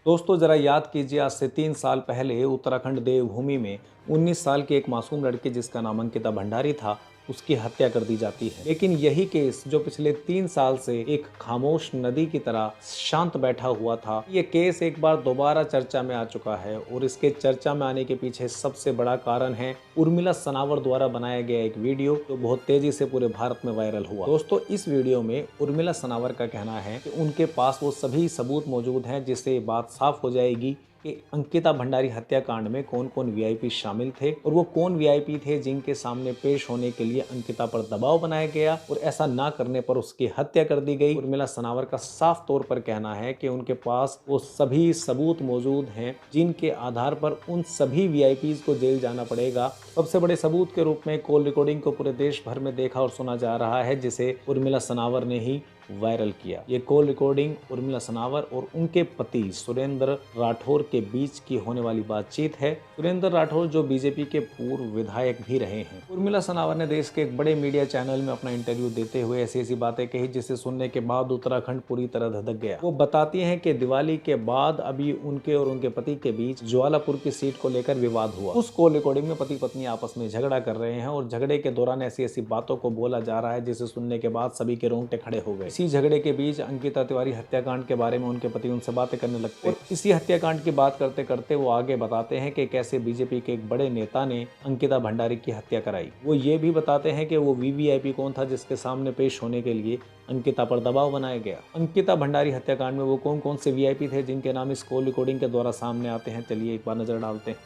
दोस्तों जरा याद कीजिए, आज से 3 साल पहले उत्तराखंड देवभूमि में 19 साल की एक मासूम लड़की जिसका नाम अंकिता भंडारी था, उसकी हत्या कर दी जाती है। लेकिन यही केस जो पिछले 3 साल से एक खामोश नदी की तरह शांत बैठा हुआ था, ये केस एक बार दोबारा चर्चा में आ चुका है। और इसके चर्चा में आने के पीछे सबसे बड़ा कारण है उर्मिला सनावर द्वारा बनाया गया एक वीडियो जो बहुत तेजी से पूरे भारत में वायरल हुआ। दोस्तों इस वीडियो में उर्मिला सनावर का कहना है कि उनके पास वो सभी सबूत मौजूद हैं जिससे बात साफ हो जाएगी कि अंकिता भंडारी हत्याकांड में कौन कौन वीआईपी शामिल थे और वो कौन वीआईपी थे जिनके सामने पेश होने के लिए अंकिता पर दबाव बनाया गया और ऐसा ना करने पर उसकी हत्या कर दी गई। उर्मिला सनावर का साफ तौर पर कहना है कि उनके पास वो सभी सबूत मौजूद हैं जिनके आधार पर उन सभी वीआईपीज को जेल जाना पड़ेगा। सबसे बड़े सबूत के रूप में कॉल रिकॉर्डिंग को पूरे देश भर में देखा और सुना जा रहा है, जिसे उर्मिला सनावर ने ही वायरल किया। ये कॉल रिकॉर्डिंग उर्मिला सनावर और उनके पति सुरेंद्र राठौर के बीच की होने वाली बातचीत है। सुरेंद्र राठौर जो बीजेपी के पूर्व विधायक भी रहे हैं। उर्मिला सनावर ने देश के एक बड़े मीडिया चैनल में अपना इंटरव्यू देते हुए ऐसी ऐसी बातें कही जिसे सुनने के बाद उत्तराखंड पूरी तरह धधक गया। वो बताती हैं कि दिवाली के बाद अभी उनके और उनके पति के बीच ज्वालापुर की सीट को लेकर विवाद हुआ। उस कॉल रिकॉर्डिंग में पति पत्नी आपस में झगड़ा कर रहे हैं और झगड़े के दौरान ऐसी ऐसी बातों को बोला जा रहा है जिसे सुनने के बाद सभी के रोंगटे खड़े हो गए। इसी झगड़े के बीच अंकिता तिवारी हत्याकांड के बारे में उनके पति उनसे बातें करने लगते हैं। इसी हत्याकांड की बात करते करते वो आगे बताते हैं कि कैसे बीजेपी के एक बड़े नेता ने अंकिता भंडारी की हत्या कराई। वो ये भी बताते हैं कि वो वीवीआईपी कौन था जिसके सामने पेश होने के लिए अंकिता पर दबाव बनाया गया। अंकिता भंडारी हत्याकांड में वो कौन कौन से वीआईपी थे जिनके नाम इस कॉल रिकॉर्डिंग के द्वारा सामने आते हैं, चलिए एक बार नजर डालते हैं।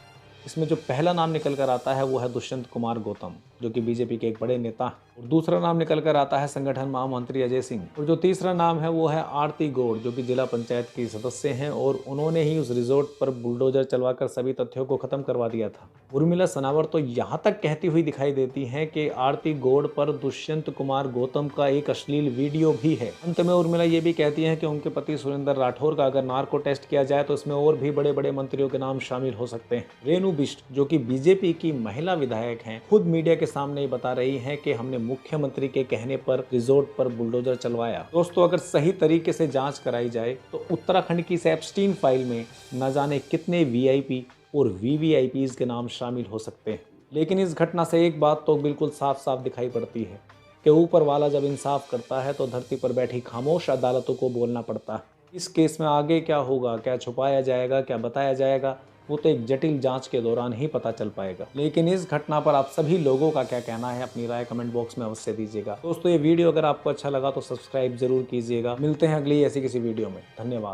इसमें जो पहला नाम निकल कर आता है वो है दुष्यंत कुमार गौतम, जो कि बीजेपी के एक बड़े नेता हैं। और दूसरा नाम निकल कर आता है संगठन महामंत्री अजय सिंह। और जो तीसरा नाम है वो है आरती गौड़, जो कि जिला पंचायत की सदस्य हैं और उन्होंने ही उस रिजॉर्ट पर बुलडोजर चलवाकर सभी तथ्यों को खत्म करवा दिया था। उर्मिला सनावर तो यहाँ तक कहती हुई दिखाई देती हैं कि आरती गौड़ पर दुष्यंत कुमार गौतम का एक अश्लील वीडियो भी है। अंत में उर्मिला ये भी कहती हैं कि उनके पति सुरेंद्र राठौर का अगर नार्को टेस्ट किया जाए तो इसमें और भी बड़े बड़े मंत्रियों के नाम शामिल हो सकते हैं। रेणु बिष्ट, जो कि बीजेपी की महिला विधायक हैं, खुद मीडिया के सामने बता रही हैं कि हमने मुख्यमंत्री के कहने पर रिजॉर्ट पर बुलडोजर चलवाया। दोस्तों अगर सही तरीके से जांच कराई जाए तो उत्तराखंड की इस एप्स्टीन फाइल में न जाने कितने वीआईपी और वीवीआईपीज के नाम शामिल हो सकते हैं। लेकिन इस घटना से एक बात तो बिल्कुल साफ साफ दिखाई पड़ती है कि ऊपर वाला जब इंसाफ करता है तो धरती पर बैठी खामोश अदालतों को बोलना पड़ता है। इस केस में आगे क्या होगा, क्या छुपाया जाएगा, क्या बताया जाएगा, वो तो एक जटिल जांच के दौरान ही पता चल पाएगा। लेकिन इस घटना पर आप सभी लोगों का क्या कहना है, अपनी राय कमेंट बॉक्स में अवश्य दीजिएगा। दोस्तों ये वीडियो अगर आपको अच्छा लगा तो सब्सक्राइब जरूर कीजिएगा। मिलते हैं अगली ऐसी किसी वीडियो में। धन्यवाद।